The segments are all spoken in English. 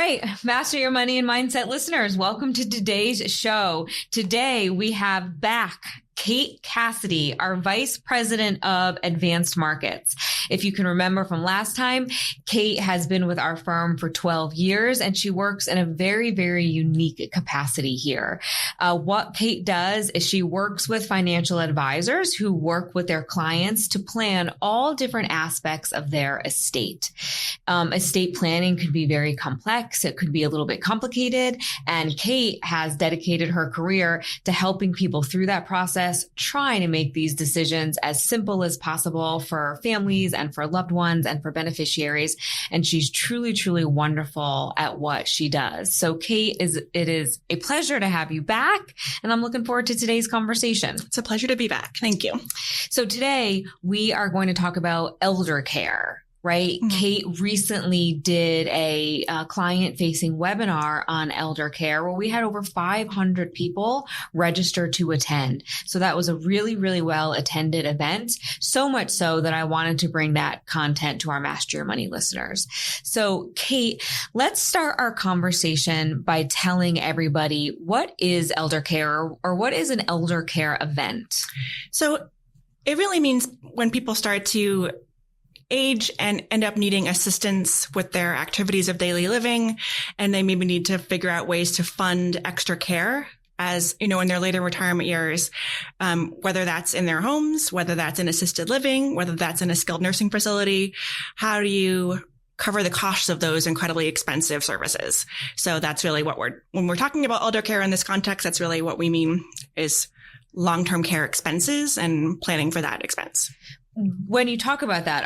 right, Master Your Money and Mindset listeners, welcome to today's show. Today we have back Kate Cassidy, our Vice President of Advanced Markets. If you can remember from last time, Kate has been with our firm for 12 years and she works in a very, very unique capacity here. What Kate does is she works with financial advisors who work with their clients to plan all different aspects of their estate. Estate planning could be very complex. It could be a little bit complicated. And Kate has dedicated her career to helping people through that process, trying to make these decisions as simple as possible for families and for loved ones and for beneficiaries. And she's truly, truly wonderful at what she does. So Kate, it is a pleasure to have you back. And I'm looking forward to today's conversation. It's a pleasure to be back. Thank you. So today we are going to talk about eldercare. Right? Mm-hmm. Kate recently did a client-facing webinar on eldercare where we had over 500 people register to attend. So that was a really, really well-attended event, so much so that I wanted to bring that content to our Master Your Money listeners. So Kate, let's start our conversation by telling everybody what is eldercare or what is an eldercare event? So it really means when people start to age and end up needing assistance with their activities of daily living, and they maybe need to figure out ways to fund extra care as, you know, in their later retirement years, whether that's in their homes, whether that's in assisted living, whether that's in a skilled nursing facility. How do you cover the costs of those incredibly expensive services? So that's really when we're talking about eldercare in this context, that's really what we mean is long-term care expenses and planning for that expense. When you talk about that,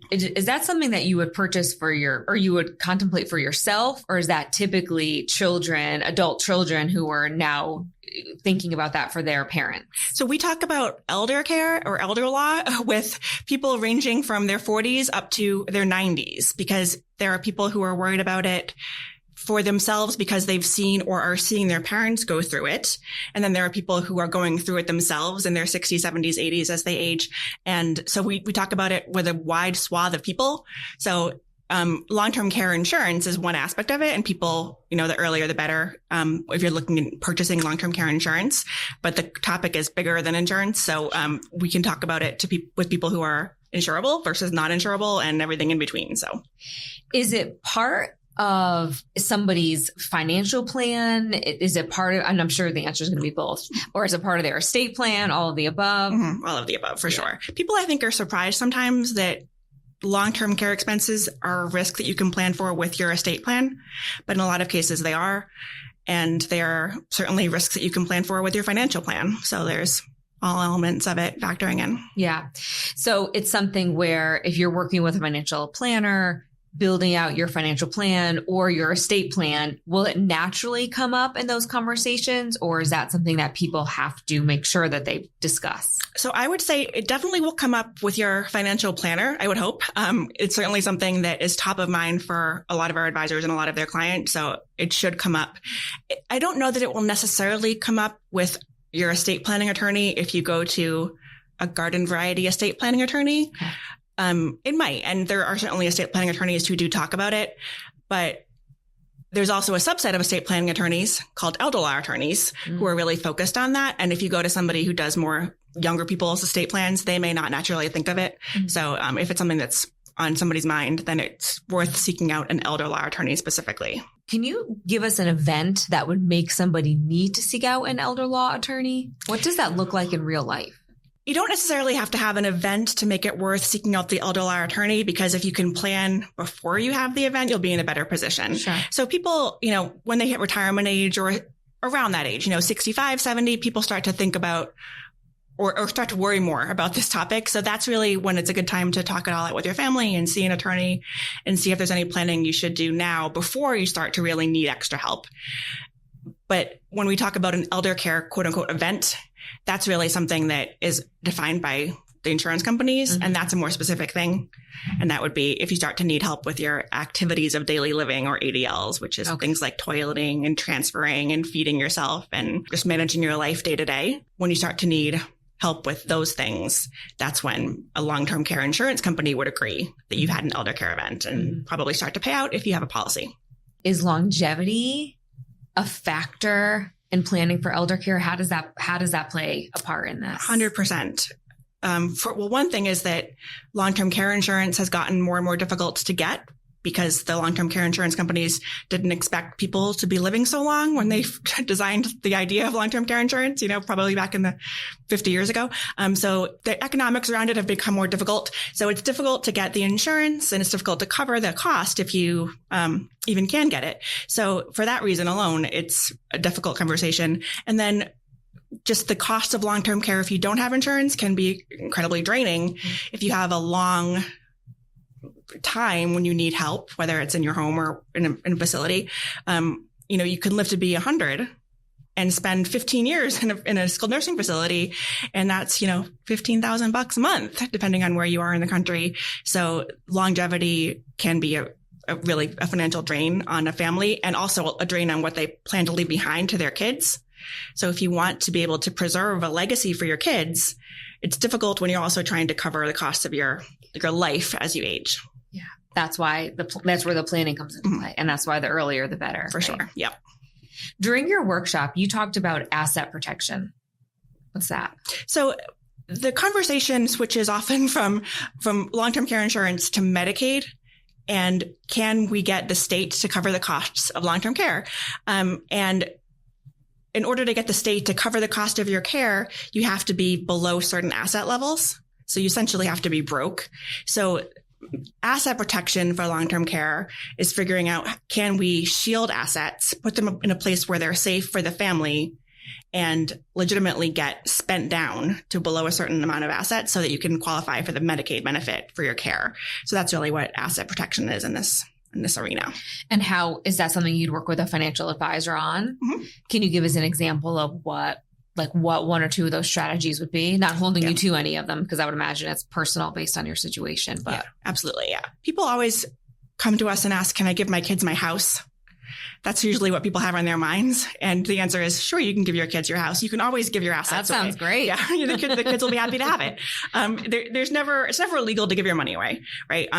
is that something that you would purchase or you would contemplate for yourself? Or is that typically adult children who are now thinking about that for their parents? So we talk about elder care or elder law with people ranging from their 40s up to their 90s, because there are people who are worried about it for themselves because they've seen or are seeing their parents go through it. And then there are people who are going through it themselves in their 60s, 70s, 80s as they age. And so we talk about it with a wide swath of people. So long-term care insurance is one aspect of it. And people, you know, the earlier, the better, if you're looking at purchasing long-term care insurance. But the topic is bigger than insurance. So we can talk about it with people who are insurable versus not insurable and everything in between. So is it part of somebody's financial plan? Is it part of, and I'm sure the answer is going to be both, or is it part of their estate plan? All of the above? Mm-hmm. All of the above, for sure. People, I think, are surprised sometimes that long-term care expenses are a risk that you can plan for with your estate plan. But in a lot of cases they are. And they are certainly risks that you can plan for with your financial plan. So there's all elements of it factoring in. Yeah. So it's something where if you're working with a financial planner, building out your financial plan or your estate plan, will it naturally come up in those conversations? Or is that something that people have to make sure that they discuss? So I would say it definitely will come up with your financial planner, I would hope. It's certainly something that is top of mind for a lot of our advisors and a lot of their clients. So it should come up. I don't know that it will necessarily come up with your estate planning attorney if you go to a garden variety estate planning attorney. Okay. It might. And there are certainly estate planning attorneys who do talk about it, but there's also a subset of estate planning attorneys called elder law attorneys who are really focused on that. And if you go to somebody who does more younger people's estate plans, they may not naturally think of it. Mm-hmm. So if it's something that's on somebody's mind, then it's worth seeking out an elder law attorney specifically. Can you give us an event that would make somebody need to seek out an elder law attorney? What does that look like in real life? You don't necessarily have to have an event to make it worth seeking out the elder law attorney, because if you can plan before you have the event, you'll be in a better position. Sure. So people, you know, when they hit retirement age or around that age, 65, 70, people start to think about or start to worry more about this topic. So that's really when it's a good time to talk it all out with your family and see an attorney and see if there's any planning you should do now before you start to really need extra help. But when we talk about an elder care, quote unquote, event, that's really something that is defined by the insurance companies. Mm-hmm. And that's a more specific thing. And that would be if you start to need help with your activities of daily living or ADLs, which is things like toileting and transferring and feeding yourself and just managing your life day to day. When you start to need help with those things, that's when a long-term care insurance company would agree that you've had an elder care event and probably start to pay out if you have a policy. is longevity a factor in planning for elder care? How does that play a part in this? 100%. One thing is that long-term care insurance has gotten more and more difficult to get because the long-term care insurance companies didn't expect people to be living so long when they designed the idea of long-term care insurance, probably back in the 50 years ago. So the economics around it have become more difficult. So it's difficult to get the insurance and it's difficult to cover the cost if you even can get it. So for that reason alone, it's a difficult conversation. And then just the cost of long-term care, if you don't have insurance, can be incredibly draining. If you have a long time when you need help, whether it's in your home or in a facility, you can live to be 100 and spend 15 years in a skilled nursing facility. And that's, $15,000 a month, depending on where you are in the country. So longevity can be a financial drain on a family and also a drain on what they plan to leave behind to their kids. So if you want to be able to preserve a legacy for your kids, it's difficult when you're also trying to cover the cost of your life as you age. Yeah. That's why that's where the planning comes into play. And that's why the earlier, the better. For sure. Yep. During your workshop, you talked about asset protection. What's that? So the conversation switches often from long-term care insurance to Medicaid. And can we get the state to cover the costs of long-term care? And in order to get the state to cover the cost of your care, you have to be below certain asset levels. So you essentially have to be broke. So asset protection for long-term care is figuring out, can we shield assets, put them in a place where they're safe for the family and legitimately get spent down to below a certain amount of assets so that you can qualify for the Medicaid benefit for your care. So that's really what asset protection is in this arena. And how is that something you'd work with a financial advisor on? Mm-hmm. Can you give us an example of what one or two of those strategies would be? Not holding you to any of them, because I would imagine it's personal based on your situation. But yeah, absolutely. Yeah. People always come to us and ask, can I give my kids my house? That's usually what people have on their minds. And the answer is, sure, you can give your kids your house. You can always give your assets away. That sounds great. Yeah. The kids will be happy to have it. It's never illegal to give your money away, right?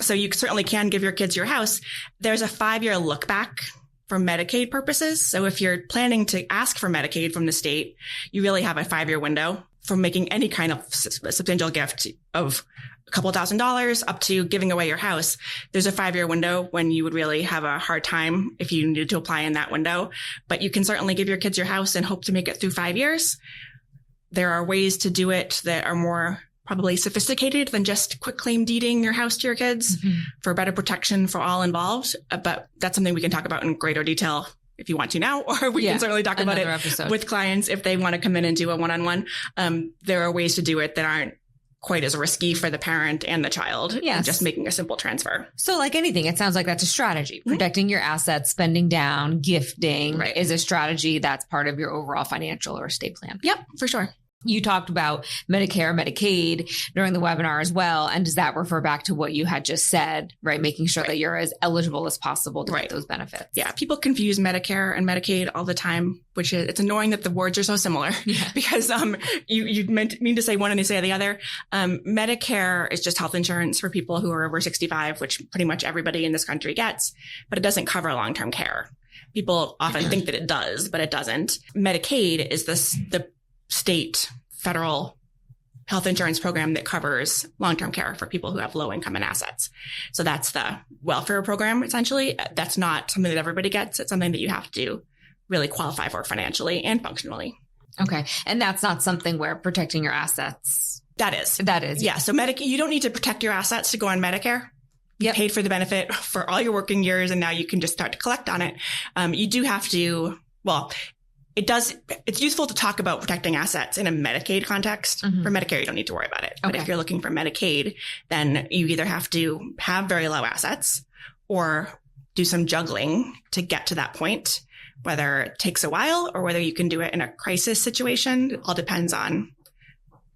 So you certainly can give your kids your house. There's a 5-year look back for Medicaid purposes. So if you're planning to ask for Medicaid from the state, you really have a 5-year window from making any kind of substantial gift of a couple $1,000s up to giving away your house. There's a 5-year window when you would really have a hard time if you needed to apply in that window. But you can certainly give your kids your house and hope to make it through 5 years. There are ways to do it that are more probably sophisticated than just quick claim deeding your house to your kids for better protection for all involved. But that's something we can talk about in greater detail if you want to now, or we can certainly talk about it with clients if they want to come in and do a one-on-one. There are ways to do it that aren't quite as risky for the parent and the child. Yes. Just making a simple transfer. So like anything, it sounds like that's a strategy. Protecting your assets, spending down, gifting is a strategy that's part of your overall financial or estate plan. Yep, for sure. You talked about Medicare, Medicaid during the webinar as well. And does that refer back to what you had just said, right? Making sure that you're as eligible as possible to get those benefits. Yeah. People confuse Medicare and Medicaid all the time, which is, it's annoying that the words are so similar because, you mean to say one and you say the other. Medicare is just health insurance for people who are over 65, which pretty much everybody in this country gets, but it doesn't cover long-term care. People often think that it does, but it doesn't. Medicaid is the state federal health insurance program that covers long-term care for people who have low income and assets. So that's the welfare program, essentially. That's not something that everybody gets. It's something that you have to really qualify for financially and functionally. Okay. And that's not something where protecting your assets. That is. Yeah. So you don't need to protect your assets to go on Medicare. You paid for the benefit for all your working years, and now you can just start to collect on it. You do have to, it's useful to talk about protecting assets in a Medicaid context. For Medicare, you don't need to worry about it. But if you're looking for Medicaid, then you either have to have very low assets or do some juggling to get to that point, whether it takes a while or whether you can do it in a crisis situation. It all depends on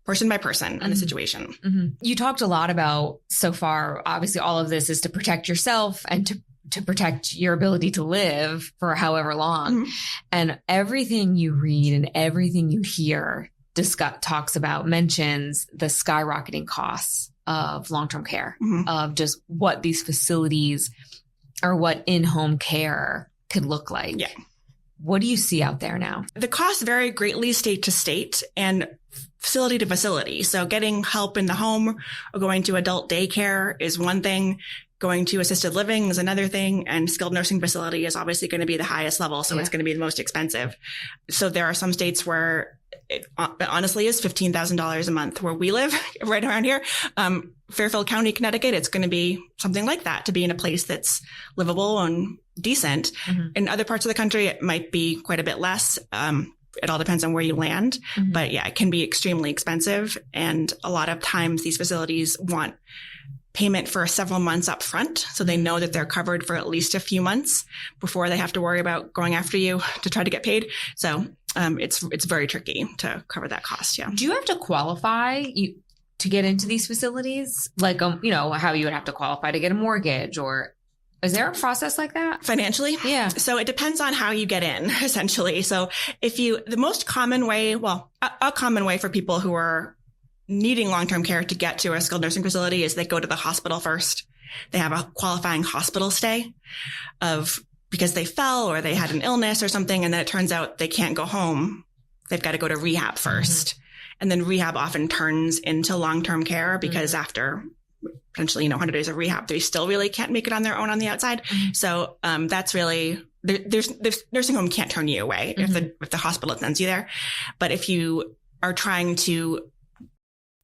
person by person and the situation. You talked a lot about so far, obviously all of this is to protect yourself and to protect your ability to live for however long. And everything you read and everything you hear mentions the skyrocketing costs of long-term care, of just what these facilities or what in-home care could look like. Yeah. What do you see out there now? The costs vary greatly state to state and facility to facility. So getting help in the home or going to adult daycare is one thing. Going to assisted living is another thing. And skilled nursing facility is obviously going to be the highest level. So it's going to be the most expensive. So there are some states where it honestly is $15,000 a month. Where we live right around here, Fairfield County, Connecticut, it's going to be something like that to be in a place that's livable and decent. In other parts of the country, it might be quite a bit less. It all depends on where you land. But yeah, it can be extremely expensive. And a lot of times these facilities want payment for several months up front. So they know that they're covered for at least a few months before they have to worry about going after you to try to get paid. So it's very tricky to cover that cost. Yeah. Do you have to qualify to get into these facilities? Like, you know, how you would have to qualify to get a mortgage, or is there a process like that? Financially? Yeah. So it depends on how you get in, essentially. So the most common way, a common way for people who are needing long-term care to get to a skilled nursing facility is they go to the hospital first. They have a qualifying hospital stay because they fell or they had an illness or something. And then it turns out they can't go home. They've got to go to rehab first. And then rehab often turns into long-term care because after potentially, 100 days of rehab, they still really can't make it on their own on the outside. So, that's really, there's nursing home can't turn you away if the hospital sends you there. But if you are trying to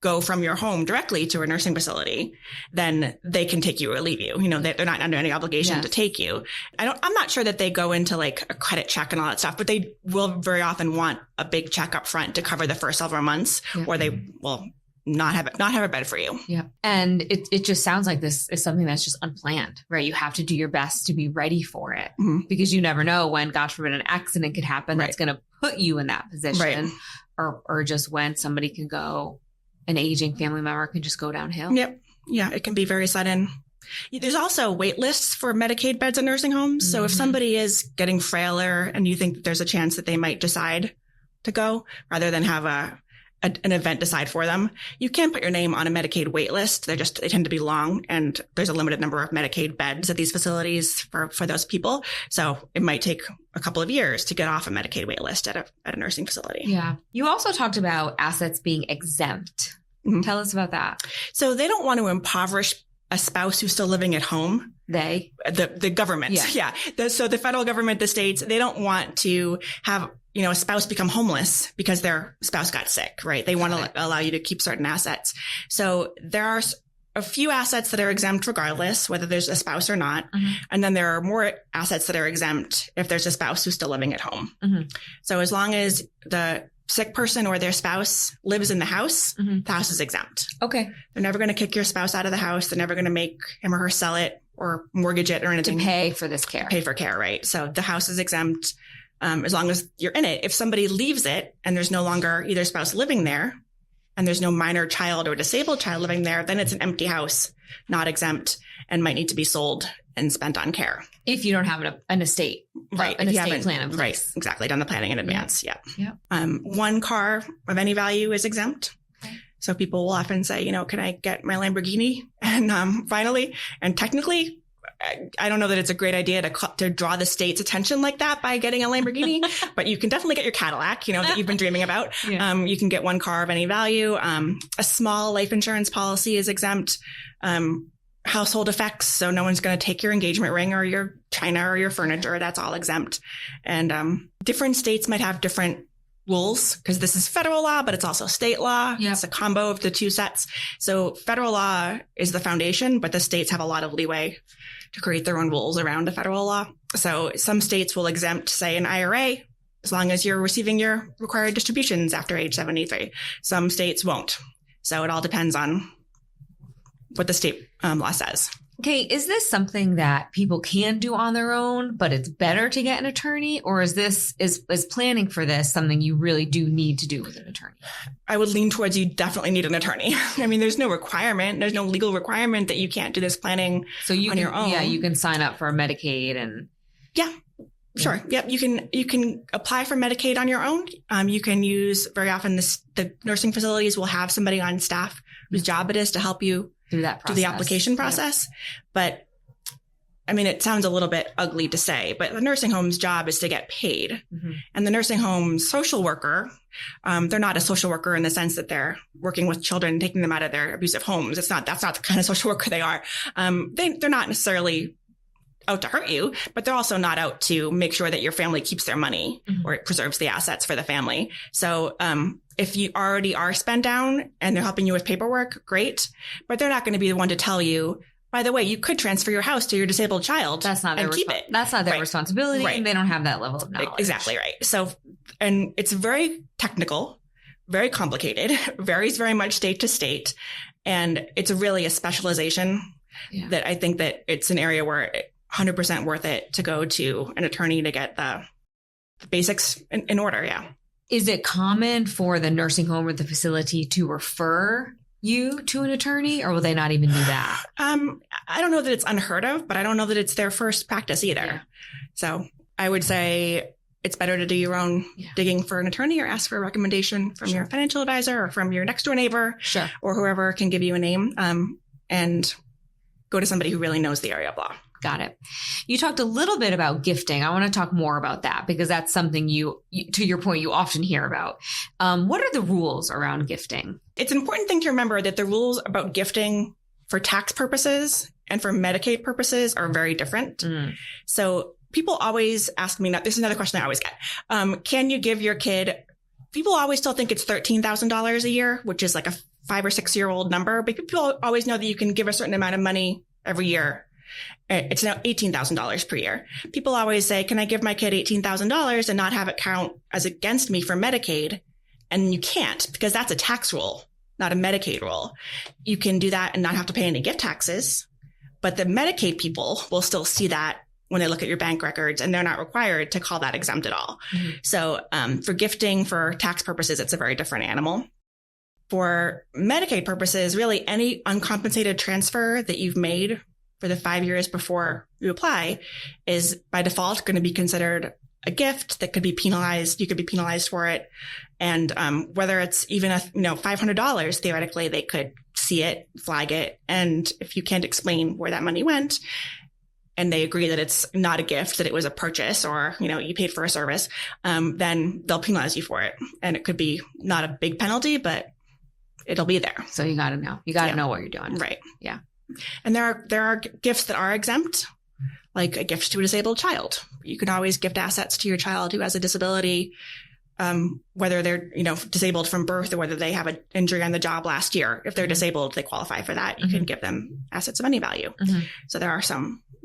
go from your home directly to a nursing facility, then they can take you or leave you. They're not under any obligation to take you. I'm not sure that they go into like a credit check and all that stuff, but they will very often want a big check up front to cover the first several months, or they will not have a bed for you. Yeah. And it just sounds like this is something that's just unplanned, right? You have to do your best to be ready for it because you never know when, gosh forbid, an accident could happen that's going to put you in that position, or just when somebody can go, an aging family member can just go downhill. Yep. Yeah. It can be very sudden. There's also wait lists for Medicaid beds in nursing homes. So if somebody is getting frailer and you think that there's a chance that they might decide to go rather than have an event decide for them, you can put your name on a Medicaid wait list. They tend to be long, and there's a limited number of Medicaid beds at these facilities for those people. So it might take a couple of years to get off a Medicaid wait list at a nursing facility. Yeah. You also talked about assets being exempt. Tell us about that. So they don't want to impoverish a spouse who's still living at home. The government. Yeah. So the federal government, the states, they don't want to have a spouse become homeless because their spouse got sick, right? They want to allow you to keep certain assets. So there are a few assets that are exempt regardless, whether there's a spouse or not. And then there are more assets that are exempt if there's a spouse who's still living at home. So as long as the sick person or their spouse lives in the house, the house is exempt. Okay. They're never going to kick your spouse out of the house. They're never going to make him or her sell it or mortgage it or anything. To pay for this care. Pay for care, right? So the house is exempt. As long as you're in it. If somebody leaves it and there's no longer either spouse living there and there's no minor child or disabled child living there, then it's an empty house, not exempt, and might need to be sold and spent on care. If you don't have an estate, right? An estate plan in place. Right, exactly. Done the planning in advance. Yeah. Yeah. One car of any value is exempt. Okay. So people will often say, can I get my Lamborghini? And finally, and technically, I don't know that it's a great idea to draw the state's attention like that by getting a Lamborghini, but you can definitely get your Cadillac, that you've been dreaming about. You can get one car of any value. A small life insurance policy is exempt. Household effects. So no one's going to take your engagement ring or your china or your furniture. That's all exempt. And different states might have different rules because this is federal law, but it's also state law. Yep. It's a combo of the two sets. So federal law is the foundation, but the states have a lot of leeway to create their own rules around the federal law. So some states will exempt, say, an IRA as long as you're receiving your required distributions after age 73. Some states won't. So it all depends on what the state law says. Okay, is this something that people can do on their own, but it's better to get an attorney? Or is planning for this something you really do need to do with an attorney? I would lean towards you definitely need an attorney. I mean, there's no requirement. There's no legal requirement that you can't do this planning on your own. Yeah, you can sign up for Medicaid and... Yeah. Sure. Yep. You can apply for Medicaid on your own. You can use, very often the nursing facilities will have somebody on staff whose job it is to help you through that process. Do the application process. But I mean, it sounds a little bit ugly to say, but the nursing home's job is to get paid. Mm-hmm. And the nursing home social worker, they're not a social worker in the sense that they're working with children, taking them out of their abusive homes. That's not the kind of social worker they are. They're not necessarily out to hurt you, but they're also not out to make sure that your family keeps their money mm-hmm. or it preserves the assets for the family. So, if you already are spent down and they're helping you with paperwork, great, but they're not going to be the one to tell you, by the way, you could transfer your house to your disabled child. That's not their keep it. That's not their right. responsibility. Right. And they don't have that level of knowledge. Exactly right. So, and it's very technical, very complicated, varies very much state to state. And it's really a specialization that I think that it's an area where it's 100% worth it to go to an attorney to get the basics in order. Yeah. Is it common for the nursing home or the facility to refer you to an attorney, or will they not even do that? I don't know that it's unheard of, but I don't know that it's their first practice either. Yeah. So I would say it's better to do your own digging for an attorney or ask for a recommendation from your financial advisor or from your next door neighbor or whoever can give you a name, and go to somebody who really knows the area of law. Got it. You talked a little bit about gifting. I want to talk more about that because that's something you to your point, you often hear about. What are the rules around gifting? It's an important thing to remember that the rules about gifting for tax purposes and for Medicaid purposes are very different. Mm. So people always ask me, this is another question I always get. Can you give your kid, people always still think it's $13,000 a year, which is like a 5 or 6 year old number, but people always know that you can give a certain amount of money every year. It's now $18,000 per year. People always say, can I give my kid $18,000 and not have it count as against me for Medicaid? And you can't, because that's a tax rule, not a Medicaid rule. You can do that and not have to pay any gift taxes, but the Medicaid people will still see that when they look at your bank records, and they're not required to call that exempt at all. Mm-hmm. So for gifting for tax purposes, it's a very different animal. For Medicaid purposes, really any uncompensated transfer that you've made for the 5 years before you apply is by default going to be considered a gift that could be penalized. You could be penalized for it. And whether it's even $500, theoretically, they could see it, flag it. And if you can't explain where that money went, and they agree that it's not a gift, that it was a purchase or, you paid for a service, then they'll penalize you for it. And it could be not a big penalty, but it'll be there. So you got to know. You got to know what you're doing. Right. Yeah. And there are gifts that are exempt, like a gift to a disabled child. You can always gift assets to your child who has a disability, whether they're, disabled from birth or whether they have an injury on the job last year. If they're disabled, they qualify for that. You can give them assets of any value. Mm-hmm. So there are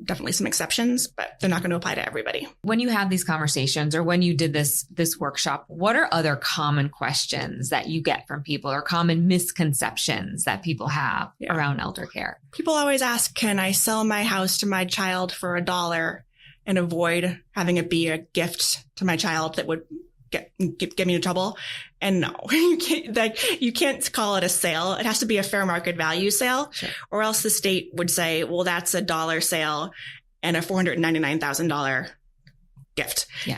definitely some exceptions, but they're not going to apply to everybody. When you have these conversations or when you did this workshop, what are other common questions that you get from people or common misconceptions that people have around elder care? People always ask, can I sell my house to my child for $1 and avoid having it be a gift to my child that would get me in trouble? And no, you can't call it a sale. It has to be a fair market value sale, or else the state would say, well, that's a $1 sale and a $499,000 gift. Yes.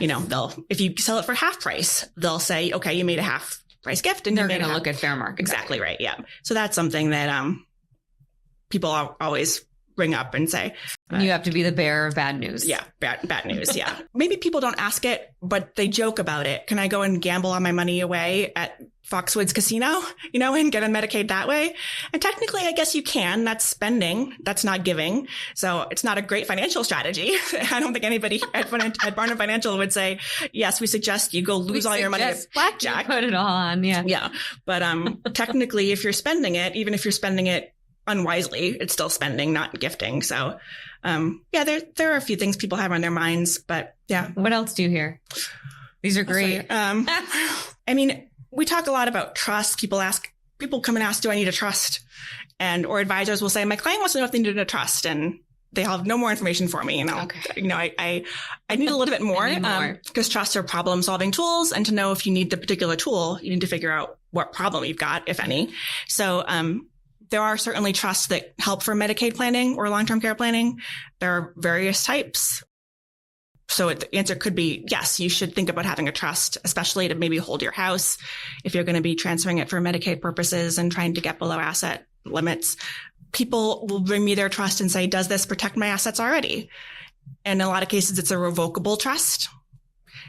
If you sell it for half price, they'll say, okay, you made a half price gift, and they're going to look at fair market. Exactly right. Yeah. So that's something that people always bring up and say, you have to be the bearer of bad news. Yeah. Bad news. Yeah. Maybe people don't ask it, but they joke about it. Can I go and gamble on my money away at Foxwoods Casino, and get on Medicaid that way? And technically, I guess you can. That's spending. That's not giving. So it's not a great financial strategy. I don't think anybody at Barnum Financial would say, yes, we suggest you go lose all your money at blackjack. Put it on. Yeah. Yeah. But technically, if you're spending it, even if you're spending it unwisely, it's still spending, not gifting. So, there are a few things people have on their minds, but yeah. What else do you hear? These are great. We talk a lot about trust. People come and ask, do I need a trust? Or advisors will say, my client wants to know if they need a trust, and they have no more information for me. I need a little bit more, because trusts are problem solving tools. And to know if you need the particular tool, you need to figure out what problem you've got, if any. So, there are certainly trusts that help for Medicaid planning or long-term care planning. There are various types. So the answer could be, yes, you should think about having a trust, especially to maybe hold your house if you're going to be transferring it for Medicaid purposes and trying to get below asset limits. people will bring me their trust and say, does this protect my assets already? And in a lot of cases, it's a revocable trust.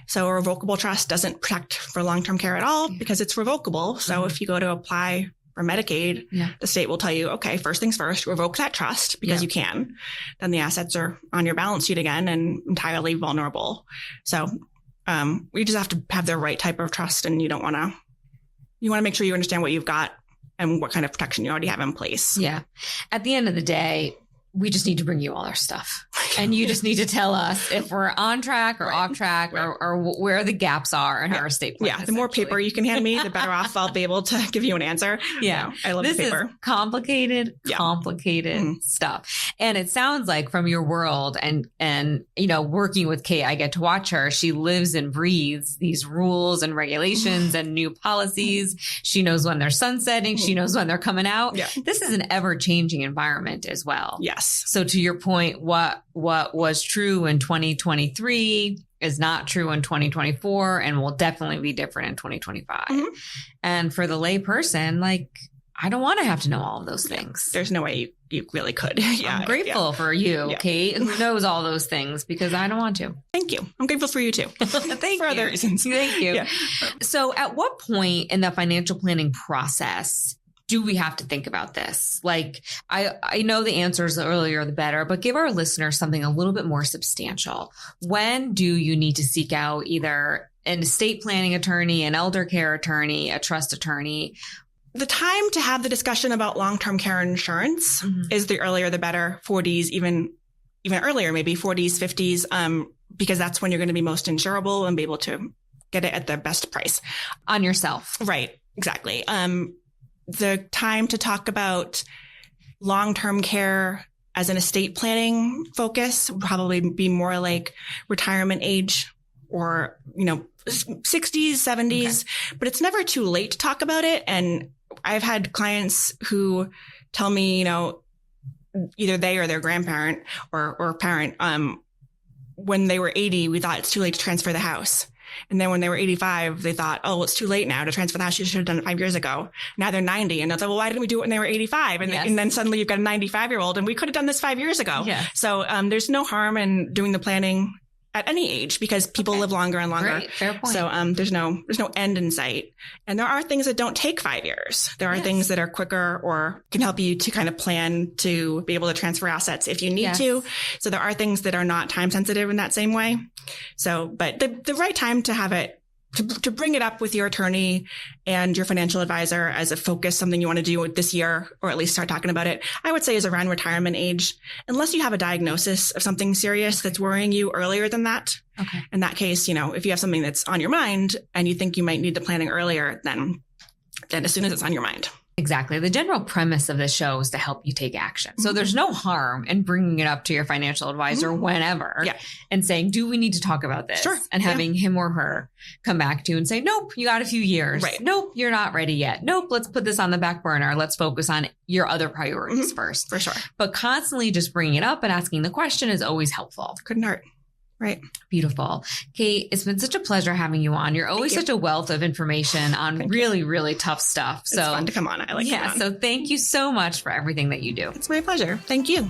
So a revocable trust doesn't protect for long-term care at all because it's revocable. So if you go to apply for Medicaid, the state will tell you, okay, first things first, revoke that trust because you can. Then the assets are on your balance sheet again and entirely vulnerable. So we just have to have the right type of trust, and you want to make sure you understand what you've got and what kind of protection you already have in place. Yeah. At the end of the day, we just need to bring you all our stuff. And you just need to tell us if we're on track or off track or where the gaps are in our estate plan. Yeah. The more paper you can hand me, the better off I'll be able to give you an answer. Yeah. I love this the paper. Is complicated stuff. And it sounds like from your world and, working with Kate, I get to watch her. She lives and breathes these rules and regulations and new policies. She knows when they're sunsetting. She knows when they're coming out. Yeah. This is an ever changing environment as well. Yes. So to your point, what was true in 2023 is not true in 2024 and will definitely be different in 2025. And for the lay person, I don't want to have to know all of those things. There's no way you really could. I'm grateful for you, Kate, who knows all those things because I don't want to. Thank you. I'm grateful for you too. Thank for you. other reasons. Thank you. Yeah. So at what point in the financial planning process do we have to think about this? I know the answers, the earlier the better, but give our listeners something a little bit more substantial. When do you need to seek out either an estate planning attorney, an eldercare attorney, a trust attorney? The time to have the discussion about long-term care insurance is the earlier the better, 40s, even earlier, maybe 40s, 50s, because that's when you're going to be most insurable and be able to get it at the best price. On yourself. Right. Exactly. The time to talk about long-term care as an estate planning focus would probably be more like retirement age or, 60s, 70s, but it's never too late to talk about it. And I've had clients who tell me, either they or their grandparent or parent, when they were 80, we thought it's too late to transfer the house. And then when they were 85, they thought, oh, it's too late now to transfer the house. You should have done it 5 years ago. Now they're 90. And they'll say, well, why didn't we do it when they were 85? And then suddenly you've got a 95-year-old and we could have done this 5 years ago. Yeah. So there's no harm in doing the planning at any age because people live longer and longer. Great. Fair point. So there's no end in sight. And there are things that don't take 5 years. There are things that are quicker or can help you to kind of plan to be able to transfer assets if you need to. So there are things that are not time sensitive in that same way. So, but the right time to have it, to bring it up with your attorney and your financial advisor as a focus, something you want to do this year, or at least start talking about it, I would say is around retirement age, unless you have a diagnosis of something serious that's worrying you earlier than that. Okay. In that case, if you have something that's on your mind and you think you might need the planning earlier, then as soon as it's on your mind. Exactly. The general premise of this show is to help you take action. So there's no harm in bringing it up to your financial advisor whenever and saying, do we need to talk about this? Sure. And having him or her come back to you and say, nope, you got a few years. Right. Nope, you're not ready yet. Nope, let's put this on the back burner. Let's focus on your other priorities first. For sure. But constantly just bringing it up and asking the question is always helpful. Couldn't hurt. Right. Beautiful. Kate, it's been such a pleasure having you on. You're always such a wealth of information on really, really tough stuff. It's fun to come on. I like coming on. So thank you so much for everything that you do. It's my pleasure. Thank you.